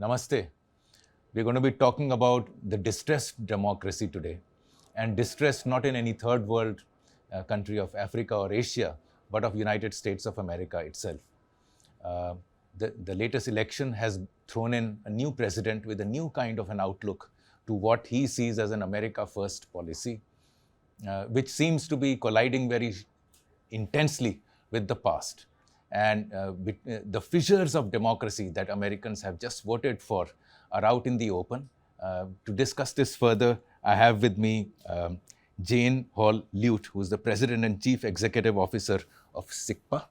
Namaste. We're going to be talking about the distressed democracy today, and distressed not in any third world country of Africa or Asia, but of United States of America itself. Uh, the latest election has thrown in a new president with a new kind of an outlook to what he sees as an America First policy, which seems to be colliding very intensely with the past. And the fissures of democracy that Americans have just voted for are out in the open. To discuss this further, I have with me Jane Holl Lute, who is the President and Chief Executive Officer of SICPA,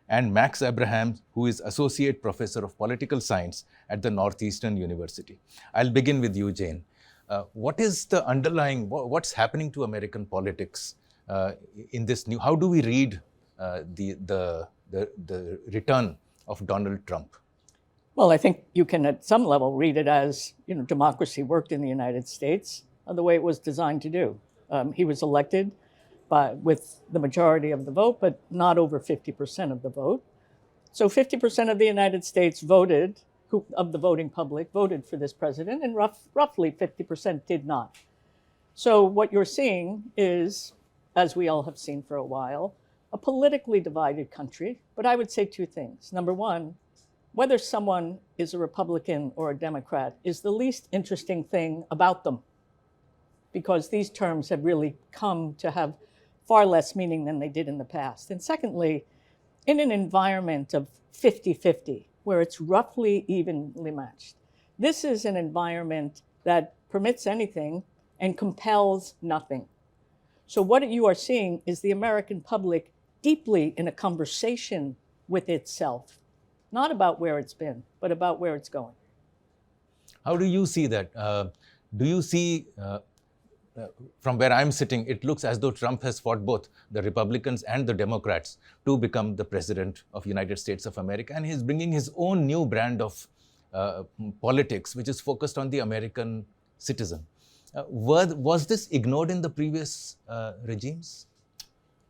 and Max Abrahams, who is Associate Professor of Political Science at the Northeastern University. I'll begin with you, Jane. What is the underlying, what's happening to American politics in this new, how do we read the return of Donald Trump? Well, I think you can at some level read it as, democracy worked in the United States the way it was designed to do. He was elected with the majority of the vote, but not over 50% of the vote. So 50% of the United States voted, of the voting public, voted for this president, and roughly 50% did not. So what you're seeing is, as we all have seen for a while, a politically divided country. But I would say two things. Number one, whether someone is a Republican or a Democrat is the least interesting thing about them, because these terms have really come to have far less meaning than they did in the past. And secondly, in an environment of 50-50, where it's roughly evenly matched, this is an environment that permits anything and compels nothing. So what you are seeing is the American public deeply in a conversation with itself, not about where it's been, but about where it's going. How do you see that? Do you see, from where I'm sitting, it looks as though Trump has fought both the Republicans and the Democrats to become the president of United States of America, and he's bringing his own new brand of politics, which is focused on the American citizen. Was this ignored in the previous regimes?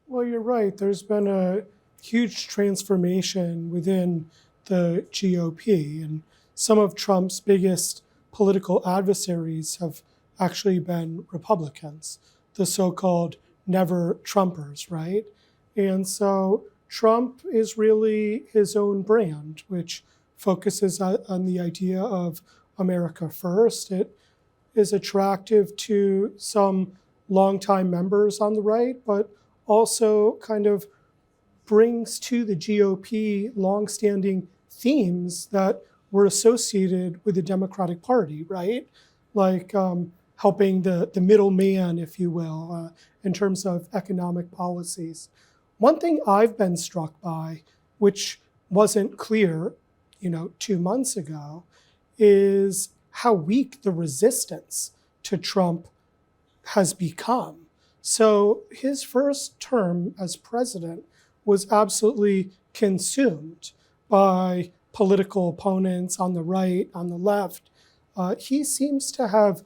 Well, you're right. There's been a huge transformation within the GOP, and some of Trump's biggest political adversaries have actually been Republicans, the so-called never Trumpers, right? And so Trump is really his own brand, which focuses on the idea of America first. It is attractive to some longtime members on the right, but also kind of brings to the GOP longstanding themes that were associated with the Democratic Party, right? Like helping the middleman, if you will, in terms of economic policies. One thing I've been struck by, which wasn't clear, 2 months ago, is how weak the resistance to Trump has become. So his first term as president was absolutely consumed by political opponents on the right, on the left. He seems to have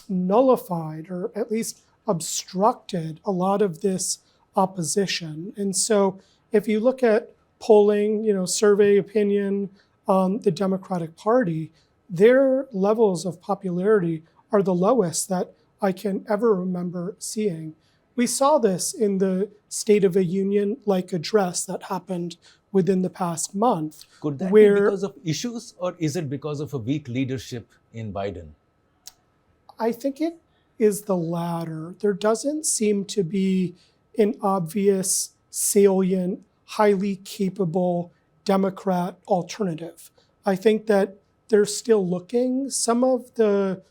nullified or at least obstructed a lot of this opposition. And so if you look at polling, survey opinion on the Democratic Party, their levels of popularity are the lowest that I can ever remember seeing. We saw this in the State of the Union-like address that happened within the past month. Could that be because of issues, or is it because of a weak leadership in Biden? I think it is the latter. There doesn't seem to be an obvious, salient, highly capable Democrat alternative. I think that they're still looking. Some of the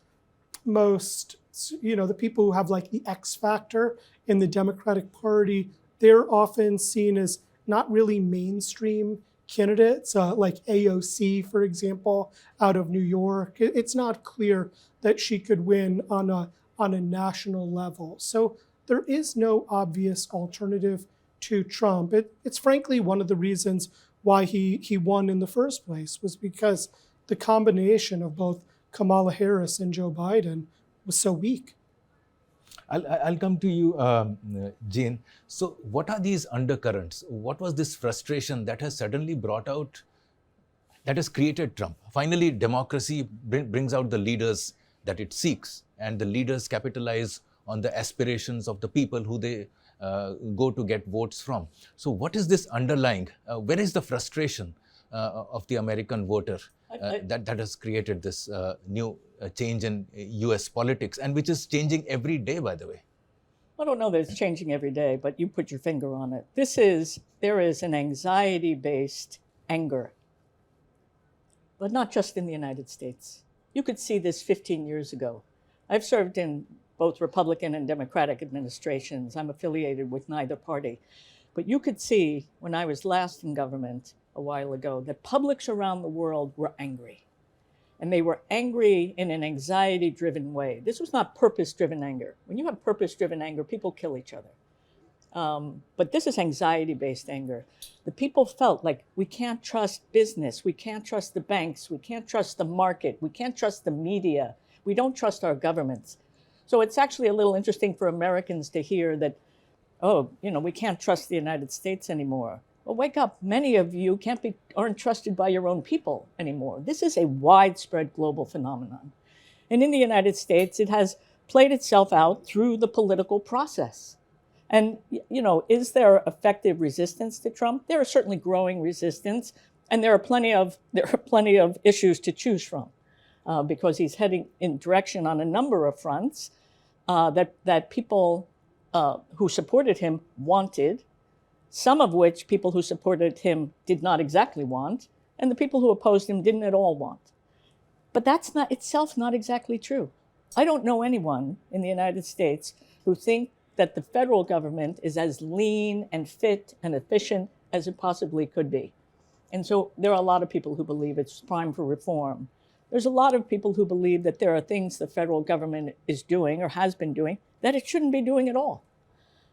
most, the people who have like the X factor in the Democratic Party, they're often seen as not really mainstream candidates, like AOC, for example, out of New York. It's not clear that she could win on a national level. So there is no obvious alternative to Trump. It's frankly one of the reasons why he won in the first place, was because the combination of both Kamala Harris and Joe Biden was so weak. I'll come to you, Jane. So what are these undercurrents? What was this frustration that has suddenly brought out that has created Trump. Finally, democracy brings out the leaders that it seeks, and the leaders capitalize on the aspirations of the people who they go to get votes from. So what is this underlying, where is the frustration of the American voter that has created this new change in US politics, and which is changing every day, by the way? I don't know that it's changing every day, but you put your finger on it. There is an anxiety-based anger, but not just in the United States. You could see this 15 years ago. I've served in both Republican and Democratic administrations. I'm affiliated with neither party. But you could see when I was last in government a while ago that publics around the world were angry. And they were angry in an anxiety-driven way. This was not purpose-driven anger. When you have purpose-driven anger, people kill each other. But this is anxiety-based anger. The people felt like we can't trust business, we can't trust the banks, we can't trust the market, we can't trust the media, we don't trust our governments. So it's actually a little interesting for Americans to hear that, oh, we can't trust the United States anymore. Well, wake up. Many of you aren't trusted by your own people anymore. This is a widespread global phenomenon. And in the United States, it has played itself out through the political process. And, is there effective resistance to Trump? There is certainly growing resistance, and there are plenty of issues to choose from, because he's heading in direction on a number of fronts that people who supported him wanted, some of which people who supported him did not exactly want, and the people who opposed him didn't at all want. But that's not itself not exactly true. I don't know anyone in the United States who think that the federal government is as lean and fit and efficient as it possibly could be. And so there are a lot of people who believe it's time for reform. There's a lot of people who believe that there are things the federal government is doing or has been doing that it shouldn't be doing at all.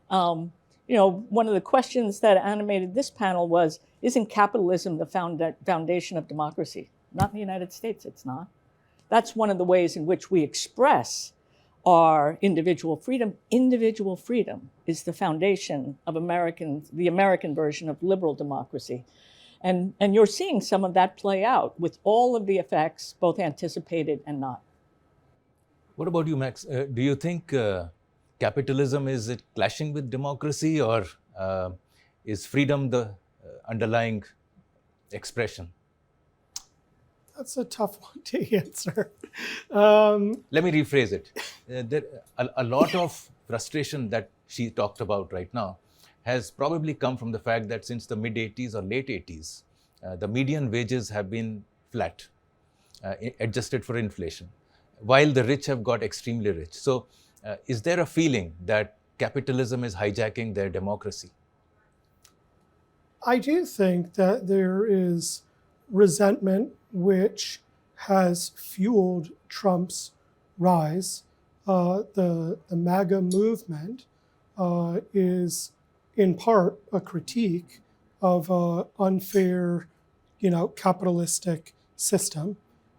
One of the questions that animated this panel was, isn't capitalism the foundation of democracy? Not in the United States, it's not. That's one of the ways in which we express our individual freedom. Individual freedom is the foundation of the American version of liberal democracy. And you're seeing some of that play out with all of the effects, both anticipated and not. What about you, Max? Do you think capitalism is it clashing with democracy, or is freedom the underlying expression? That's a tough one to answer. Let me rephrase it. A lot of frustration that she talked about right now has probably come from the fact that since the mid-'80s or late 80s, the median wages have been flat, adjusted for inflation, while the rich have got extremely rich. So is there a feeling that capitalism is hijacking their democracy? I do think that there is resentment which has fueled Trump's rise. The MAGA movement is in part a critique of an unfair, capitalistic system.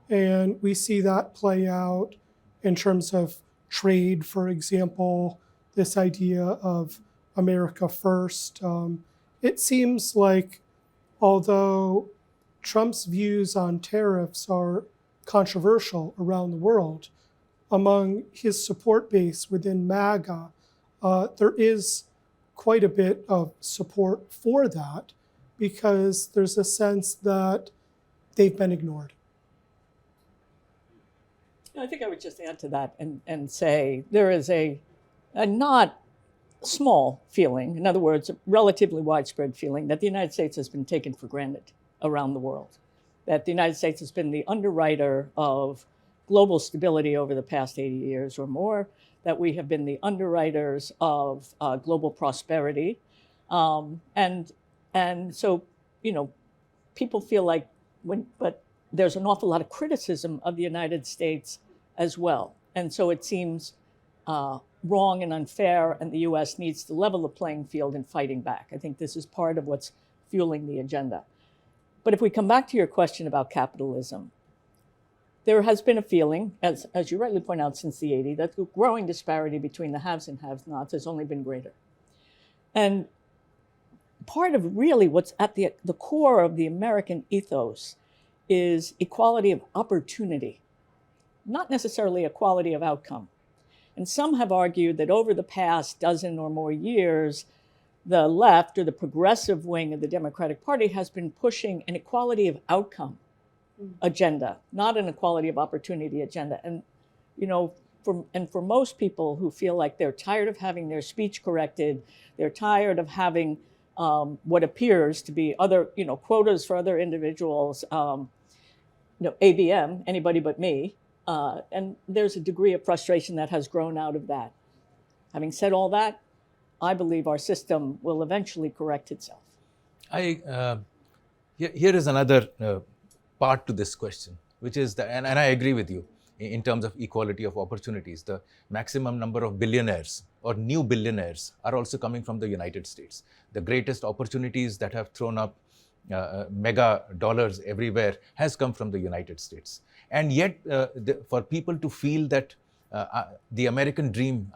And we see that play out in terms of trade, for example, this idea of America first. It seems like although Trump's views on tariffs are controversial around the world, among his support base within MAGA, there is quite a bit of support for that because there's a sense that they've been ignored. I think I would just add to that and say there is a not small feeling, in other words, a relatively widespread feeling that the United States has been taken for granted around the world, that the United States has been the underwriter of global stability over the past 80 years or more, that we have been the underwriters of global prosperity. And so, people feel like but there's an awful lot of criticism of the United States as well. And so it seems wrong and unfair, and the US needs to level the playing field in fighting back. I think this is part of what's fueling the agenda. But if we come back to your question about capitalism, there has been a feeling, as you rightly point out, since the 80s, that the growing disparity between the haves and have-nots has only been greater. And part of really what's at the core of the American ethos is equality of opportunity, not necessarily equality of outcome. And some have argued that over the past dozen or more years, the left or the progressive wing of the Democratic Party has been pushing an equality of outcome agenda, not an equality of opportunity agenda. And, you know, for most people who feel like they're tired of having their speech corrected, they're tired of having what appears to be other, quotas for other individuals, ABM, anybody but me, and there's a degree of frustration that has grown out of that. Having said all that, I believe our system will eventually correct itself. Here is another part to this question, which is and I agree with you in terms of equality of opportunities. The maximum number of billionaires or new billionaires are also coming from the United States. The greatest opportunities that have thrown up mega dollars everywhere has come from the United States. And yet, for people to feel that the American dream,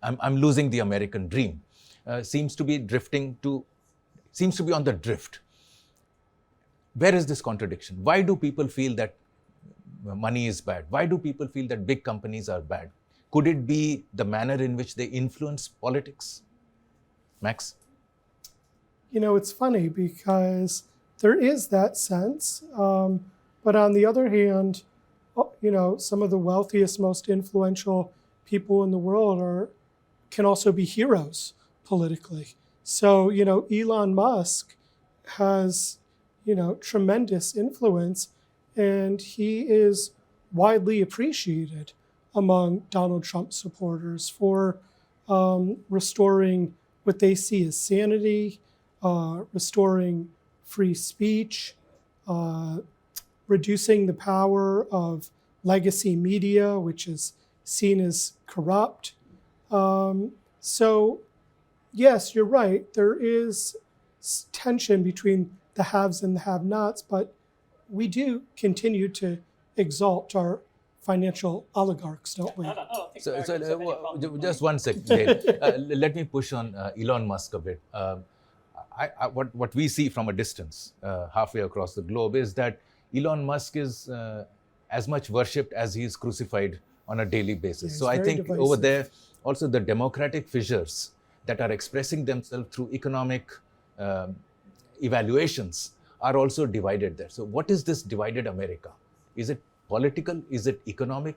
I'm losing the American dream, seems to be on the drift. Where is this contradiction? Why do people feel that money is bad? Why do people feel that big companies are bad? Could it be the manner in which they influence politics? Max? It's funny because there is that sense, but on the other hand, some of the wealthiest, most influential people in the world can also be heroes politically. So, Elon Musk has, tremendous influence, and he is widely appreciated among Donald Trump supporters for restoring what they see as sanity, restoring free speech, reducing the power of legacy media, which is seen as corrupt. So, yes, you're right. There is tension between the haves and the have-nots, but we do continue to exalt our financial oligarchs, don't we? Just one second, Dave. Let me push on Elon Musk a bit. What we see from a distance, halfway across the globe, is that Elon Musk is as much worshipped as he is crucified on a daily basis. So I think divisive. Over there, also the democratic fissures that are expressing themselves through economic evaluations are also divided there. So what is this divided America? Is it political? Is it economic?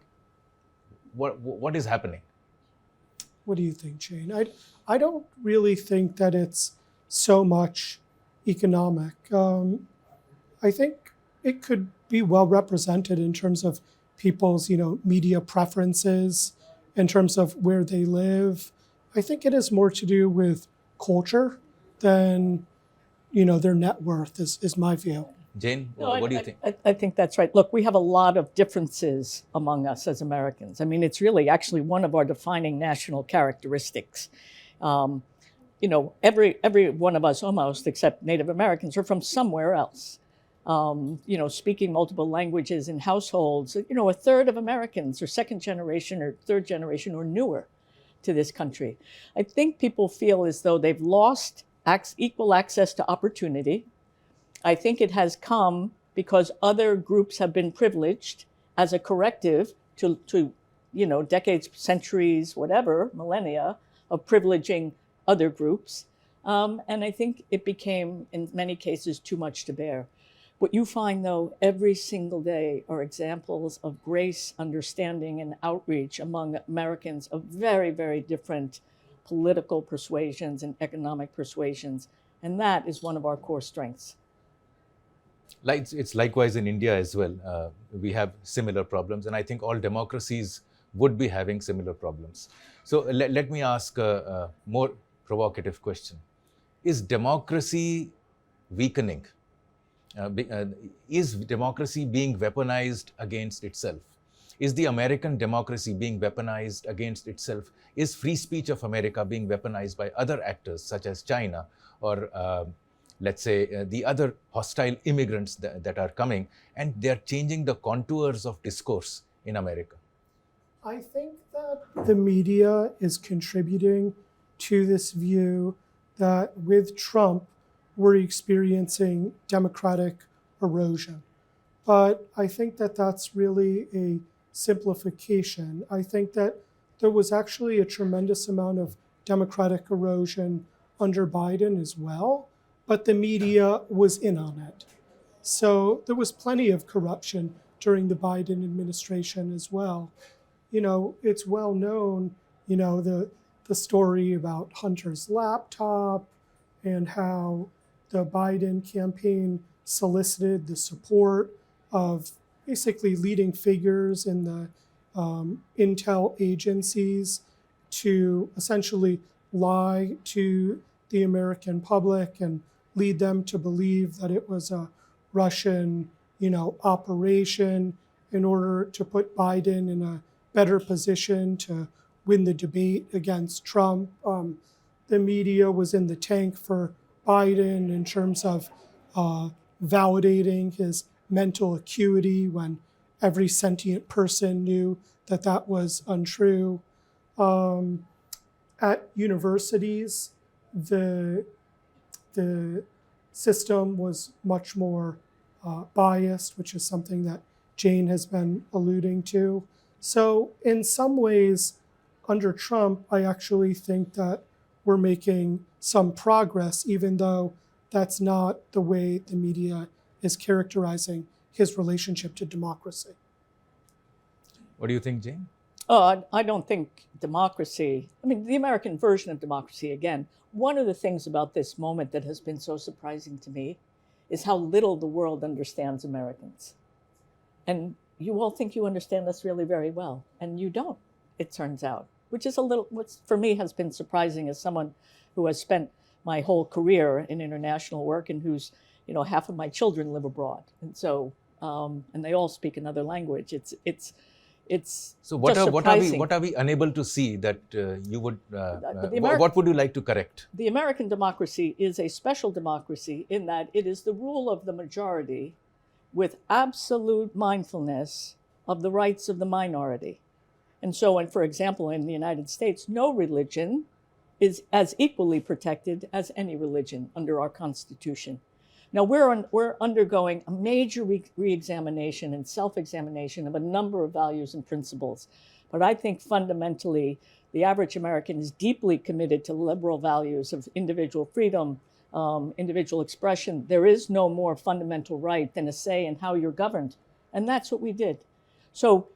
What is happening? What do you think, Jane? I don't really think that it's so much economic. I think it could be well represented in terms of people's, media preferences, in terms of where they live. I think it is more to do with culture than, their net worth is my view. Jane, what do you think? I think that's right. Look, we have a lot of differences among us as Americans. I mean, it's really actually one of our defining national characteristics. Every one of us almost, except Native Americans, are from somewhere else. Speaking multiple languages in households. A third of Americans are second generation or third generation or newer to this country. I think people feel as though they've lost equal access to opportunity. I think it has come because other groups have been privileged as a corrective to decades, centuries, whatever, millennia of privileging other groups. And I think it became, in many cases, too much to bear. What you find, though, every single day are examples of grace, understanding, and outreach among Americans of very, very different political persuasions and economic persuasions. And that is one of our core strengths. It's likewise in India as well. We have similar problems, and I think all democracies would be having similar problems. So let me ask a more provocative question. Is democracy weakening? Is democracy being weaponized against itself? Is the American democracy being weaponized against itself? Is free speech of America being weaponized by other actors such as China or let's say the other hostile immigrants that are coming, and they're changing the contours of discourse in America? I think that the media is contributing to this view that with Trump, we're experiencing democratic erosion. But I think that that's really a simplification. I think that there was actually a tremendous amount of democratic erosion under Biden as well, but the media was in on it. So there was plenty of corruption during the Biden administration as well. It's well known, the story about Hunter's laptop and how the Biden campaign solicited the support of basically leading figures in the intel agencies to essentially lie to the American public and lead them to believe that it was a Russian, operation in order to put Biden in a better position to win the debate against Trump. The media was in the tank for Biden in terms of validating his mental acuity when every sentient person knew that that was untrue. At universities, the system was much more biased, which is something that Jane has been alluding to. So in some ways, under Trump, I actually think that we're making some progress, even though that's not the way the media is characterizing his relationship to democracy. What do you think, Jane? I don't think democracy, the American version of democracy, again, one of the things about this moment that has been so surprising to me is how little the world understands Americans. And you all think you understand us really very well, and you don't, it turns out, which is what for me has been surprising as someone who has spent my whole career in international work and who's, half of my children live abroad. And so, and they all speak another language. So what are we unable to see that you would, what would you like to correct? The American democracy is a special democracy in that it is the rule of the majority with absolute mindfulness of the rights of the minority. And so, for example, in the United States, no religion is as equally protected as any religion under our Constitution. Now, we're undergoing a major re-examination and self-examination of a number of values and principles. But I think fundamentally, the average American is deeply committed to liberal values of individual freedom, individual expression. There is no more fundamental right than a say in how you're governed. And that's what we did. So,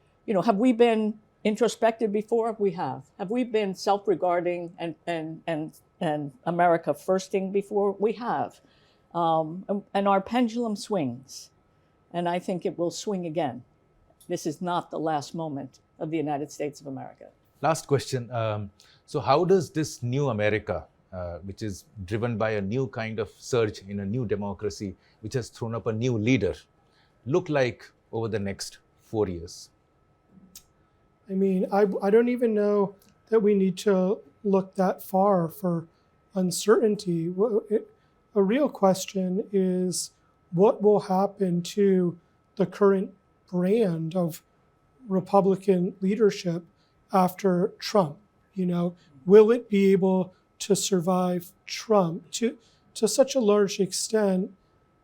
have we been introspective before? We have. Have we been self-regarding and America firsting before? We have. And our pendulum swings, and I think it will swing again. This is not the last moment of the United States of America. Last question. So how does this new America, which is driven by a new kind of surge in a new democracy, which has thrown up a new leader, look like over the next 4 years? I don't even know that we need to look that far for uncertainty. A real question is what will happen to the current brand of Republican leadership after Trump? Will it be able to survive Trump? To such a large extent,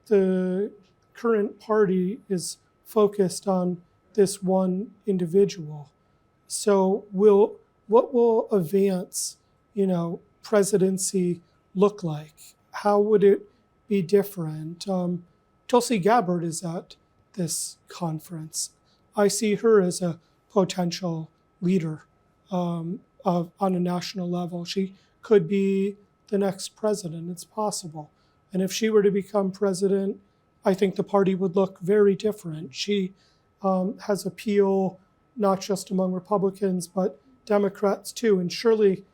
the current party is focused on this one individual. So what will a Vance, presidency look like? How would it be different? Tulsi Gabbard is at this conference. I see her as a potential leader on a national level. She could be the next president. It's possible. And if she were to become president, I think the party would look very different. She has appeal not just among Republicans, but Democrats too. And surely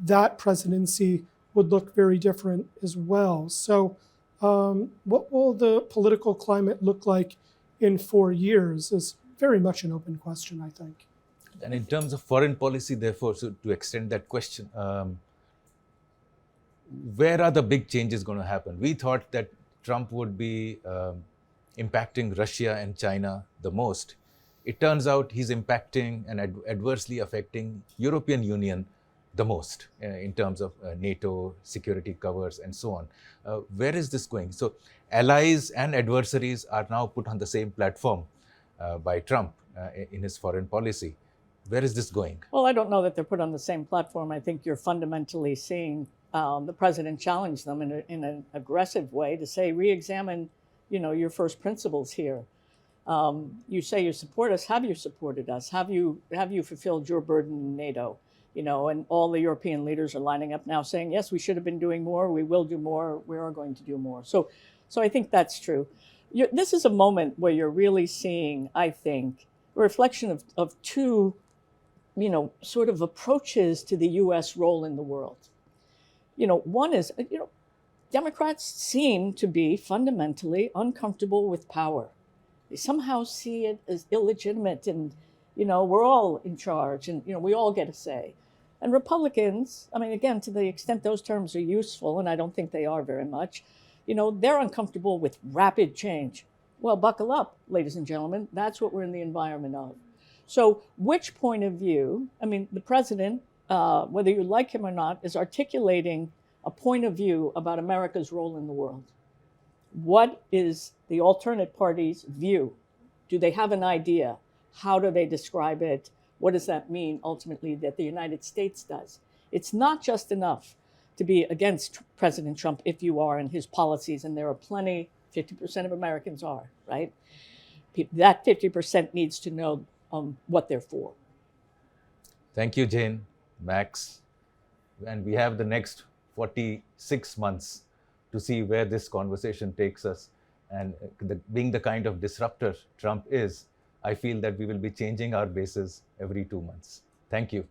that presidency would look very different as well. So what will the political climate look like in 4 years is very much an open question, I think. And in terms of foreign policy, therefore, so to extend that question, where are the big changes going to happen? We thought that Trump would be impacting Russia and China the most. It turns out he's impacting and adversely affecting European Union the most in terms of NATO security covers and so on. Where is this going? So allies and adversaries are now put on the same platform by Trump in his foreign policy. Where is this going? Well, I don't know that they're put on the same platform. I think you're fundamentally seeing the president challenge them in an aggressive way to say, re-examine, your first principles here. You say you support us. Have you supported us? Have you fulfilled your burden in NATO? And all the European leaders are lining up now saying, yes, we should have been doing more. We will do more. We are going to do more. So I think that's true. This is a moment where you're really seeing, I think, a reflection of two, sort of approaches to the U.S. role in the world. One is, Democrats seem to be fundamentally uncomfortable with power. They somehow see it as illegitimate and, we're all in charge and, we all get a say. And Republicans, again, to the extent those terms are useful, and I don't think they are very much, they're uncomfortable with rapid change. Well, buckle up, ladies and gentlemen. That's what we're in the environment of. So which point of view, the president, whether you like him or not, is articulating a point of view about America's role in the world. What is the alternate party's view? Do they have an idea? How do they describe it? What does that mean ultimately that the United States does? It's not just enough to be against President Trump if you are in his policies, and there are plenty, 50% of Americans are, right? That 50% needs to know what they're for. Thank you, Jane, Max. And we have the next 46 months to see where this conversation takes us. And being the kind of disruptor Trump is, I feel that we will be changing our bases every 2 months. Thank you.